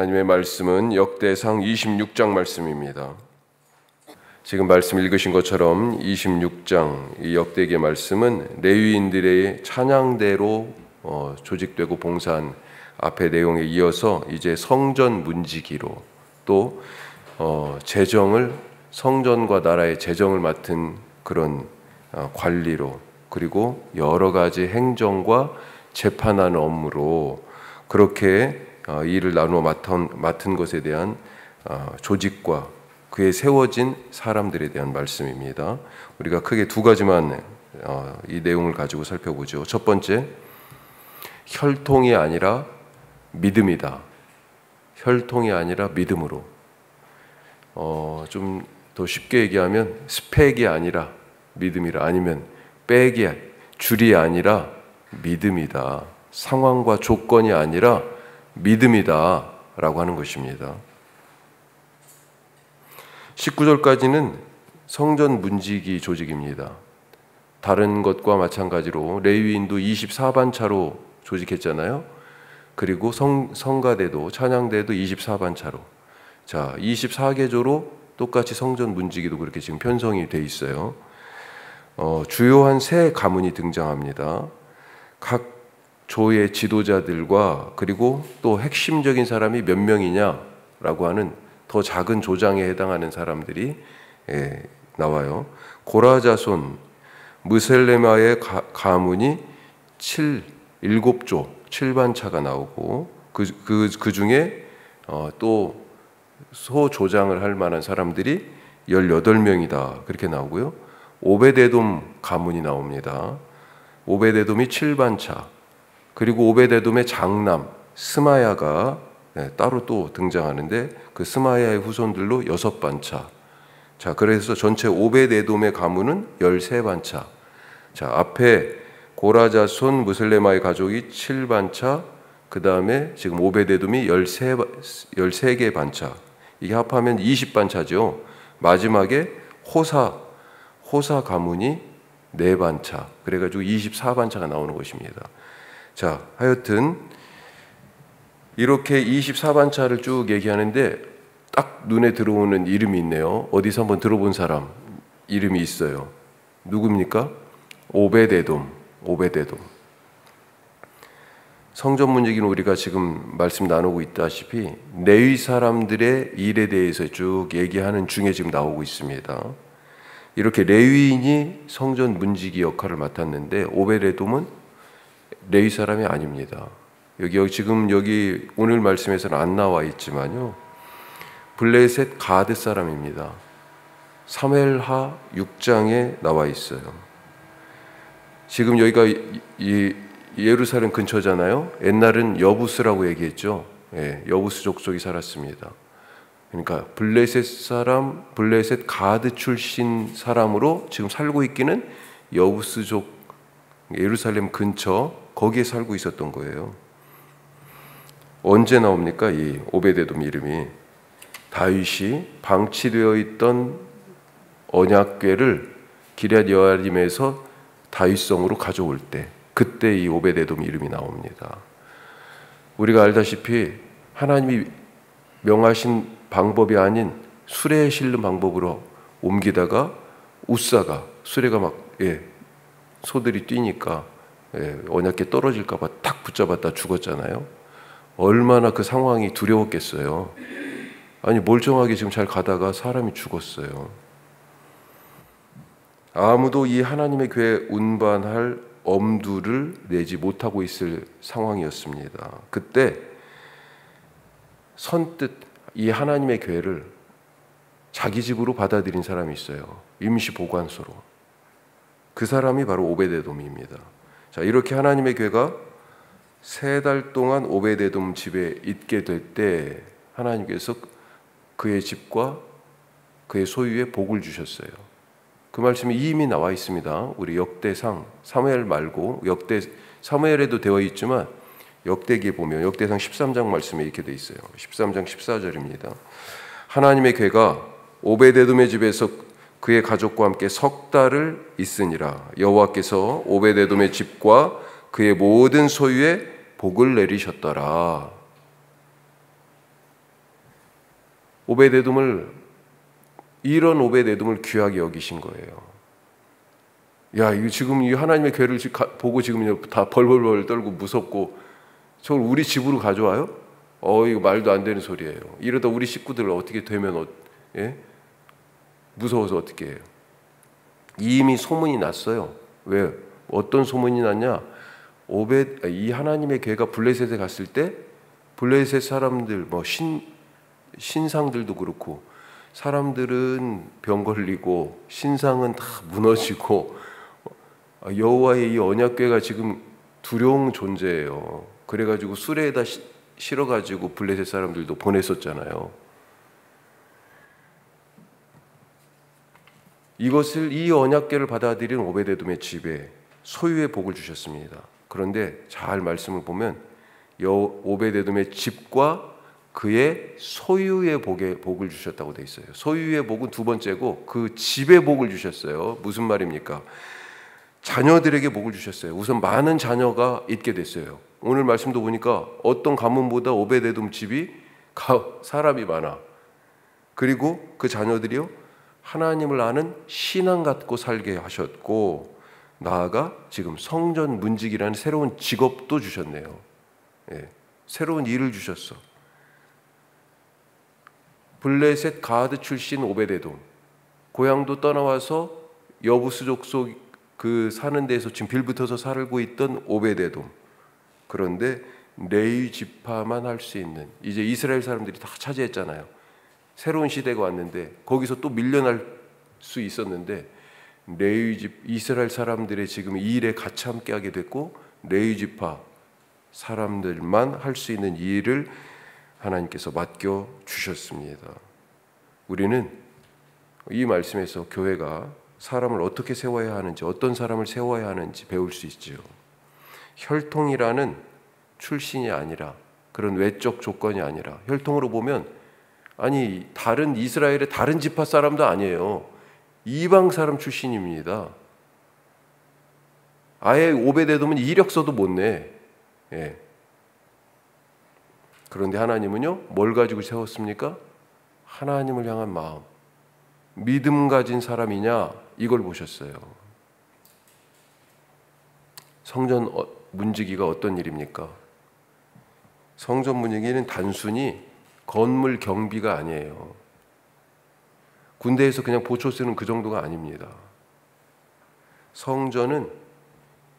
하나님의 말씀은 역대상 26장 말씀입니다. 지금 말씀 읽으신 것처럼 26장 이 역대기의 말씀은 레위인들의 찬양대로 조직되고 봉사한 앞의 내용에 이어서 이제 성전 문지기로 또 재정을 성전과 나라의 재정을 맡은 그런 관리로 그리고 여러 가지 행정과 재판하는 업무로 그렇게 일을 나누어 맡은 것에 대한 조직과 그에 세워진 사람들에 대한 말씀입니다. 우리가 크게 두 가지만 이 내용을 가지고 살펴보죠. 첫 번째, 혈통이 아니라 믿음이다. 혈통이 아니라 믿음으로. 좀 더 쉽게 얘기하면 스펙이 아니라 믿음이라, 아니면 백이 줄이 아니라 믿음이다. 상황과 조건이 아니라 믿음이다 라고 하는 것입니다. 19절까지는 성전 문지기 조직입니다. 다른 것과 마찬가지로 레위인도 24반차로 조직했잖아요. 그리고 성가대도 찬양대도 24반차로. 자, 24개조로 똑같이 성전 문지기도 그렇게 지금 편성이 돼 있어요. 주요한 세 가문이 등장합니다. 각 조의 지도자들과 그리고 또 핵심적인 사람이 몇 명이냐라고 하는 더 작은 조장에 해당하는 사람들이 나와요. 고라 자손 무셀레마의 가문이 7조 7반차가 나오고 그 중에 또 소조장을 할 만한 사람들이 18명이다 그렇게 나오고요. 오베데돔 가문이 나옵니다. 오베데돔이 7반차, 그리고 오베데돔의 장남 스마야가 따로 또 등장하는데 그 스마야의 후손들로 6반차. 자, 그래서 전체 오베데돔의 가문은 13반차. 자, 앞에 고라자손 무슬레마의 가족이 7반차, 그 다음에 지금 오베데돔이 13개 반차. 이게 합하면 20반차죠. 마지막에 호사 가문이 4반차. 그래가지고 24반차가 나오는 것입니다. 자, 하여튼 이렇게 24반차를 쭉 얘기하는데 딱 눈에 들어오는 이름이 있네요. 어디서 한번 들어본 사람 이름이 있어요. 누굽니까? 오베데돔. 성전 문지기는 우리가 지금 말씀 나누고 있다시피 레위 사람들의 일에 대해서 쭉 얘기하는 중에 지금 나오고 있습니다. 이렇게 레위인이 성전 문지기 역할을 맡았는데 오베데돔은 레위 사람이 아닙니다. 지금 여기 오늘 말씀에서는 안 나와 있지만요, 블레셋 가드 사람입니다. 사무엘하 6장에 나와 있어요. 지금 여기가 이 예루살렘 근처잖아요. 옛날은 여부스라고 얘기했죠. 여부스 족속이 살았습니다. 그러니까 블레셋 가드 출신 사람으로 지금 살고 있기는 여부스족 예루살렘 근처 거기에 살고 있었던 거예요. 언제 나옵니까? 이 오베데돔 이름이 다윗이 방치되어 있던 언약궤를 기럇 여아림에서 다윗성으로 가져올 때, 그때 이 오베데돔 이름이 나옵니다. 우리가 알다시피 하나님이 명하신 방법이 아닌 수레에 실는 방법으로 옮기다가 우사가 수레가 막 소들이 뛰니까 언약궤 떨어질까 봐 딱 붙잡았다 죽었잖아요. 얼마나 그 상황이 두려웠겠어요. 아니, 멀쩡하게 지금 잘 가다가 사람이 죽었어요. 아무도 이 하나님의 교회에 운반할 엄두를 내지 못하고 있을 상황이었습니다. 그때 선뜻 이 하나님의 교회를 자기 집으로 받아들인 사람이 있어요. 임시 보관소로. 그 사람이 바로 오베데돔입니다. 자, 이렇게 하나님의 교회가 3달 동안 오베데돔 집에 있게 될 때 하나님께서 그의 집과 그의 소유에 복을 주셨어요. 그 말씀이 이미 나와 있습니다. 우리 역대상, 사무엘 말고 사무엘에도 되어 있지만 역대기에 보면 역대상 13장 말씀에 이렇게 되어 있어요. 13장 14절입니다. 하나님의 궤가 오베데돔의 집에서 그의 가족과 함께 3달을 있으니라. 여호와께서 오베데돔의 집과 그의 모든 소유에 복을 내리셨더라. 이런 오벳에돔을 귀하게 여기신 거예요. 야, 이거 지금 이 하나님의 괴를 보고 지금 다 벌벌벌 떨고 무섭고 저걸 우리 집으로 가져와요? 이거 말도 안 되는 소리예요. 이러다 우리 식구들 어떻게 되면 예? 무서워서 어떻게 해요? 이미 소문이 났어요. 왜? 어떤 소문이 났냐? 이 하나님의 괴가 블레셋에 갔을 때 블레셋 사람들 신상들도 그렇고 사람들은 병 걸리고 신상은 다 무너지고 여호와의 이 언약궤가 지금 두려운 존재예요. 그래가지고 수레에다 실어가지고 블레셋 사람들도 보냈었잖아요. 이 언약궤를 받아들인 오벳에돔의 집에 소유의 복을 주셨습니다. 그런데 잘 말씀을 보면 오벳에돔의 집과 그의 소유의 복을 주셨다고 돼 있어요. 소유의 복은 두 번째고 그 집의 복을 주셨어요. 무슨 말입니까? 자녀들에게 복을 주셨어요. 우선 많은 자녀가 있게 됐어요. 오늘 말씀도 보니까 어떤 가문보다 오벳에돔 집이 사람이 많아. 그리고 그 자녀들이요 하나님을 아는 신앙 갖고 살게 하셨고 나아가 지금 성전 문지기라는 새로운 직업도 주셨네요. 예, 새로운 일을 주셨어. 블레셋 가드 출신 오벳에돔, 고향도 떠나와서 여부수 족속 그 사는 데서 지금 빌붙어서 살고 있던 오벳에돔. 그런데 레위 지파만 할 수 있는, 이제 이스라엘 사람들이 다 차지했잖아요. 새로운 시대가 왔는데 거기서 또 밀려날 수 있었는데 이스라엘 사람들의 지금 이 일에 같이 함께하게 됐고 레위 지파 사람들만 할 수 있는 이 일을 하나님께서 맡겨 주셨습니다. 우리는 이 말씀에서 교회가 사람을 어떻게 세워야 하는지, 어떤 사람을 세워야 하는지 배울 수 있지요. 혈통이라는 출신이 아니라, 그런 외적 조건이 아니라, 혈통으로 보면 다른 이스라엘의 다른 지파 사람도 아니에요. 이방 사람 출신입니다. 아예 오벳에돔은 이력서도 못 내. 예. 그런데 하나님은요, 뭘 가지고 세웠습니까? 하나님을 향한 마음, 믿음 가진 사람이냐, 이걸 보셨어요. 성전 문지기가 어떤 일입니까? 성전 문지기는 단순히 건물 경비가 아니에요. 군대에서 그냥 보초 쓰는 그 정도가 아닙니다. 성전은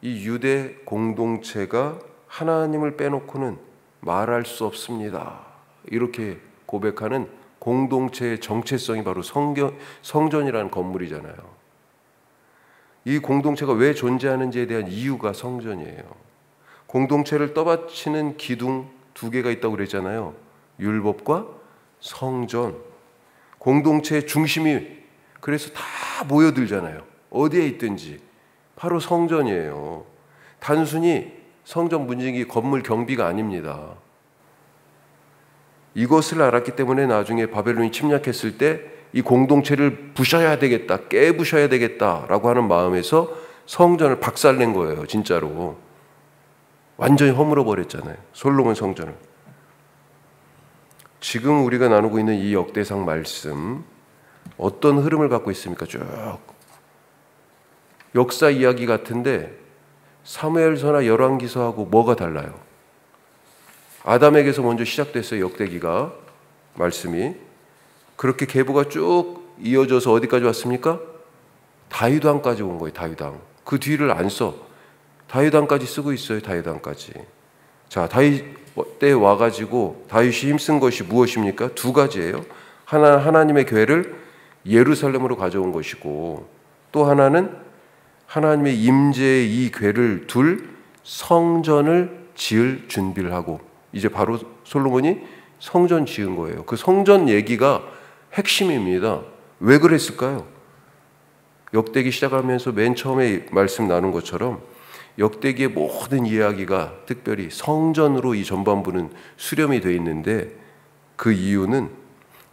이 유대 공동체가 하나님을 빼놓고는 말할 수 없습니다. 이렇게 고백하는 공동체의 정체성이 바로 성전이라는 건물이잖아요. 이 공동체가 왜 존재하는지에 대한 이유가 성전이에요. 공동체를 떠받치는 기둥 두 개가 있다고 그랬잖아요. 율법과 성전. 공동체의 중심이 그래서 다 모여들잖아요. 어디에 있든지. 바로 성전이에요. 단순히 성전 문지기 건물 경비가 아닙니다. 이것을 알았기 때문에 나중에 바벨론이 침략했을 때 이 공동체를 부셔야 되겠다, 깨부셔야 되겠다라고 하는 마음에서 성전을 박살낸 거예요. 진짜로. 완전히 허물어 버렸잖아요. 솔로몬 성전을. 지금 우리가 나누고 있는 이 역대상 말씀 어떤 흐름을 갖고 있습니까? 쭉 역사 이야기 같은데 사무엘서나 열왕기서하고 뭐가 달라요? 아담에게서 먼저 시작됐어요. 역대기가 말씀이. 그렇게 계보가 쭉 이어져서 어디까지 왔습니까? 다윗왕까지 온 거예요. 다윗왕. 그 뒤를 안 써. 다윗왕까지 쓰고 있어요. 다윗왕까지. 자, 다윗 때 와가지고 다윗이 힘쓴 것이 무엇입니까? 두 가지예요. 하나, 하나님의 교회를 예루살렘으로 가져온 것이고, 또 하나는 하나님의 임재의 이 궤를 둘 성전을 지을 준비를 하고, 이제 바로 솔로몬이 성전 지은 거예요. 그 성전 얘기가 핵심입니다. 왜 그랬을까요? 역대기 시작하면서 맨 처음에 말씀 나눈 것처럼 역대기의 모든 이야기가 특별히 성전으로 이 전반부는 수렴이 되어 있는데, 그 이유는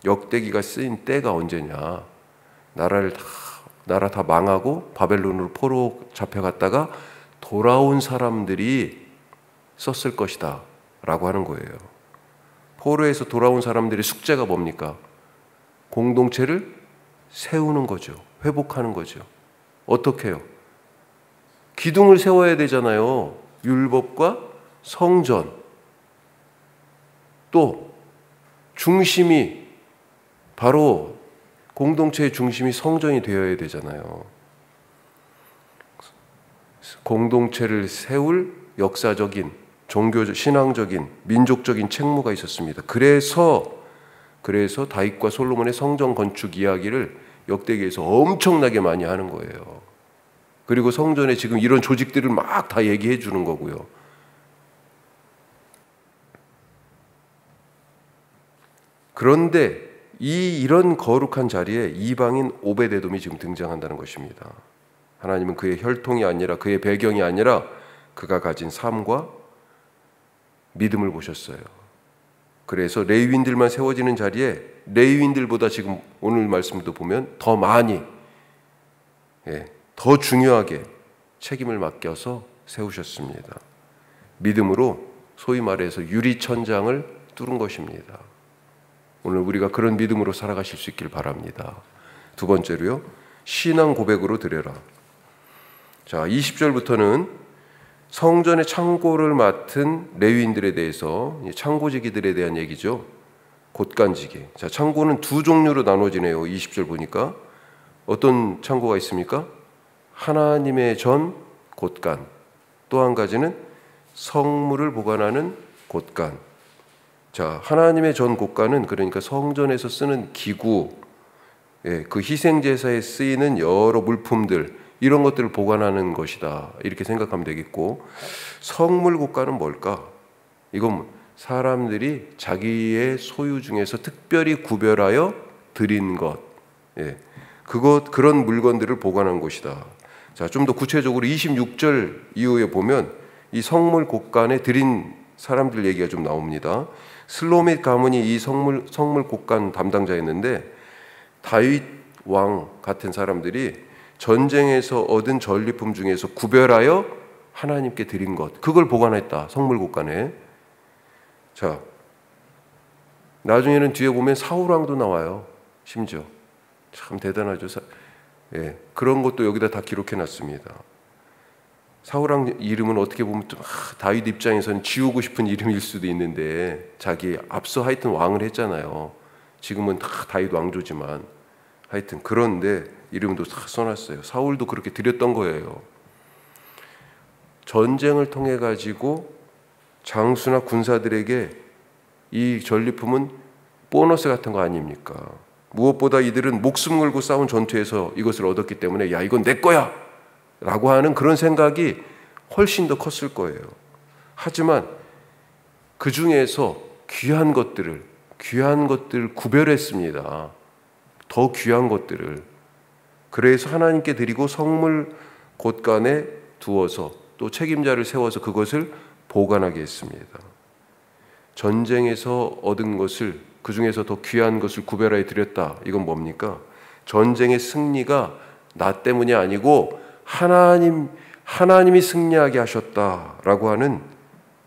역대기가 쓰인 때가 언제냐. 나라 다 망하고 바벨론으로 포로 잡혀갔다가 돌아온 사람들이 썼을 것이다 라고 하는 거예요. 포로에서 돌아온 사람들의 숙제가 뭡니까? 공동체를 세우는 거죠. 회복하는 거죠. 어떻게 해요? 기둥을 세워야 되잖아요. 율법과 성전. 또 중심이, 바로 공동체의 중심이 성전이 되어야 되잖아요. 공동체를 세울 역사적인, 종교적, 신앙적인, 민족적인 책무가 있었습니다. 그래서 다윗과 솔로몬의 성전 건축 이야기를 역대기에서 엄청나게 많이 하는 거예요. 그리고 성전에 지금 이런 조직들을 막 다 얘기해 주는 거고요. 그런데 이런 거룩한 자리에 이방인 오베데돔이 지금 등장한다는 것입니다. 하나님은 그의 혈통이 아니라, 그의 배경이 아니라 그가 가진 삶과 믿음을 보셨어요. 그래서 레위인들만 세워지는 자리에 레위인들보다 지금 오늘 말씀도 보면 더 많이, 더 중요하게 책임을 맡겨서 세우셨습니다. 믿음으로 소위 말해서 유리천장을 뚫은 것입니다. 오늘 우리가 그런 믿음으로 살아가실 수 있길 바랍니다. 두 번째로요, 신앙 고백으로 드려라. 자, 20절부터는 성전의 창고를 맡은 레위인들에 대해서, 창고지기들에 대한 얘기죠. 곶간지기. 자, 창고는 두 종류로 나눠지네요. 20절 보니까 어떤 창고가 있습니까? 하나님의 전 곶간, 또 한 가지는 성물을 보관하는 곶간. 자, 하나님의 전 곶간은 그러니까 성전에서 쓰는 기구, 그 희생제사에 쓰이는 여러 물품들, 이런 것들을 보관하는 것이다, 이렇게 생각하면 되겠고, 성물 곶간은 뭘까? 이건 사람들이 자기의 소유 중에서 특별히 구별하여 드린 것, 그런 물건들을 보관한 곳이다. 자, 좀 더 구체적으로 26절 이후에 보면 이 성물 곶간에 드린 사람들 얘기가 좀 나옵니다. 슬로밋 가문이 이 성물 곶간 담당자였는데, 다윗 왕 같은 사람들이 전쟁에서 얻은 전리품 중에서 구별하여 하나님께 드린 것, 그걸 보관했다, 성물 곶간에. 자, 나중에는 뒤에 보면 사울 왕도 나와요. 심지어 참 대단하죠. 그런 것도 여기다 다 기록해 놨습니다. 사울 왕 이름은 어떻게 보면 좀 다윗 입장에서는 지우고 싶은 이름일 수도 있는데, 자기 앞서 하여튼 왕을 했잖아요. 지금은 다 다윗 왕조지만 하여튼, 그런데 이름도 다 써놨어요. 사울도 그렇게 드렸던 거예요. 전쟁을 통해 가지고 장수나 군사들에게 이 전리품은 보너스 같은 거 아닙니까? 무엇보다 이들은 목숨 걸고 싸운 전투에서 이것을 얻었기 때문에, 야, 이건 내 거야 라고 하는 그런 생각이 훨씬 더 컸을 거예요. 하지만 그 중에서 귀한 것들을 구별했습니다. 더 귀한 것들을. 그래서 하나님께 드리고 성물 곶간에 두어서 또 책임자를 세워서 그것을 보관하게 했습니다. 전쟁에서 얻은 것을, 그 중에서 더 귀한 것을 구별하여 드렸다. 이건 뭡니까? 전쟁의 승리가 나 때문이 아니고 하나님이 승리하게 하셨다라고 하는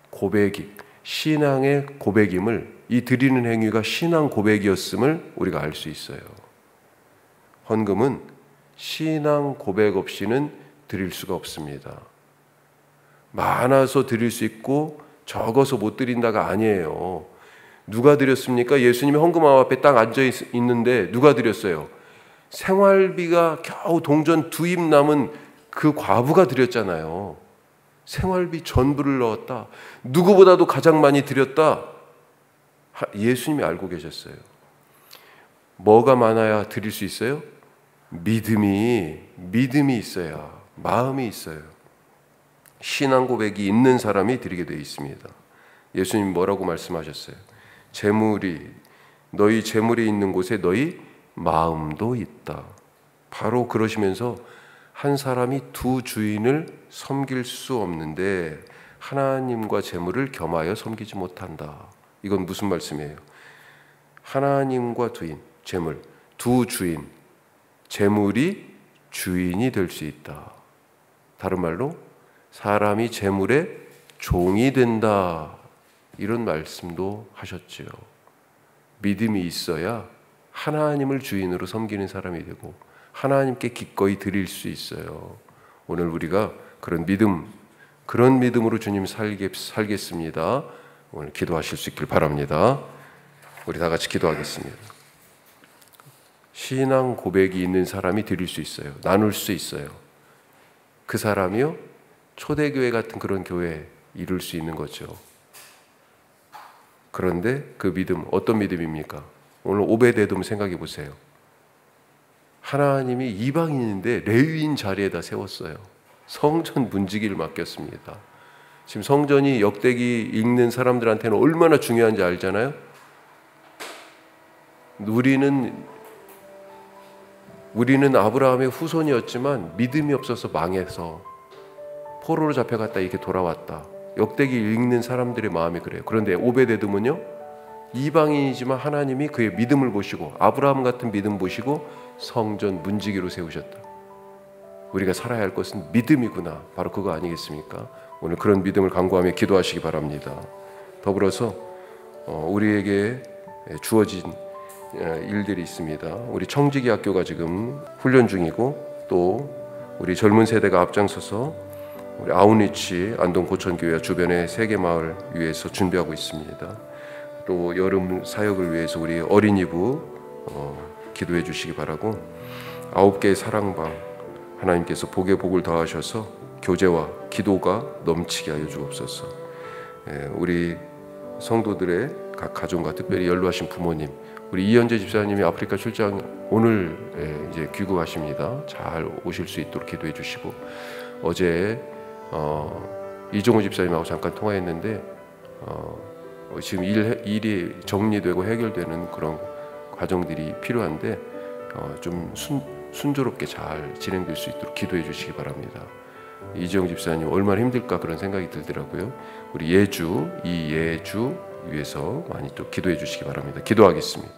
고백이, 신앙의 고백임을, 이 드리는 행위가 신앙 고백이었음을 우리가 알 수 있어요. 헌금은 신앙 고백 없이는 드릴 수가 없습니다. 많아서 드릴 수 있고 적어서 못 드린다가 아니에요. 누가 드렸습니까? 예수님이 헌금함 앞에 딱 앉아 있는데 누가 드렸어요? 생활비가 겨우 동전 2입 남은 그 과부가 드렸잖아요. 생활비 전부를 넣었다. 누구보다도 가장 많이 드렸다. 예수님이 알고 계셨어요. 뭐가 많아야 드릴 수 있어요? 믿음이 있어야, 마음이 있어요. 신앙 고백이 있는 사람이 드리게 되어 있습니다. 예수님 뭐라고 말씀하셨어요? 너희 재물이 있는 곳에 너희 마음도 있다. 바로 그러시면서 한 사람이 두 주인을 섬길 수 없는데 하나님과 재물을 겸하여 섬기지 못한다. 이건 무슨 말씀이에요? 하나님과 재물, 두 주인, 재물이 주인이 될 수 있다. 다른 말로 사람이 재물의 종이 된다. 이런 말씀도 하셨지요. 믿음이 있어야 하나님을 주인으로 섬기는 사람이 되고 하나님께 기꺼이 드릴 수 있어요. 오늘 우리가 그런 믿음으로 주님 살겠습니다. 오늘 기도하실 수 있길 바랍니다. 우리 다 같이 기도하겠습니다. 신앙 고백이 있는 사람이 드릴 수 있어요. 나눌 수 있어요. 그 사람이요, 초대교회 같은 그런 교회에 이룰 수 있는 거죠. 그런데 그 믿음, 어떤 믿음입니까? 오늘 오베데돔 생각해 보세요. 하나님이 이방인인데 레위인 자리에다 세웠어요. 성전 문지기를 맡겼습니다. 지금 성전이 역대기 읽는 사람들한테는 얼마나 중요한지 알잖아요. 우리는 아브라함의 후손이었지만 믿음이 없어서 망해서 포로로 잡혀갔다 이렇게 돌아왔다. 역대기 읽는 사람들의 마음이 그래요. 그런데 오베데돔은요, 이방인이지만 하나님이 그의 믿음을 보시고 아브라함 같은 믿음 보시고 성전 문지기로 세우셨다. 우리가 살아야 할 것은 믿음이구나. 바로 그거 아니겠습니까? 오늘 그런 믿음을 간구하며 기도하시기 바랍니다. 더불어서 우리에게 주어진 일들이 있습니다. 우리 청지기 학교가 지금 훈련 중이고, 또 우리 젊은 세대가 앞장서서 우리 아웃리치 안동 고천교회 주변의 세계마을 위해서 준비하고 있습니다. 또 여름 사역을 위해서 우리 어린이부 기도해 주시기 바라고, 9개의 사랑방 하나님께서 복에 복을 더하셔서 교제와 기도가 넘치게 하여 주옵소서. 우리 성도들의 각 가정과 특별히 연로하신 부모님, 우리 이현재 집사님이 아프리카 출장 오늘 이제 귀국하십니다. 잘 오실 수 있도록 기도해 주시고, 어제 이종호 집사님하고 잠깐 통화했는데 지금 일이 정리되고 해결되는 그런 과정들이 필요한데 좀 순조롭게 잘 진행될 수 있도록 기도해 주시기 바랍니다. 이지영 집사님 얼마나 힘들까 그런 생각이 들더라고요. 우리 이예주 위해서 많이 또 기도해 주시기 바랍니다. 기도하겠습니다.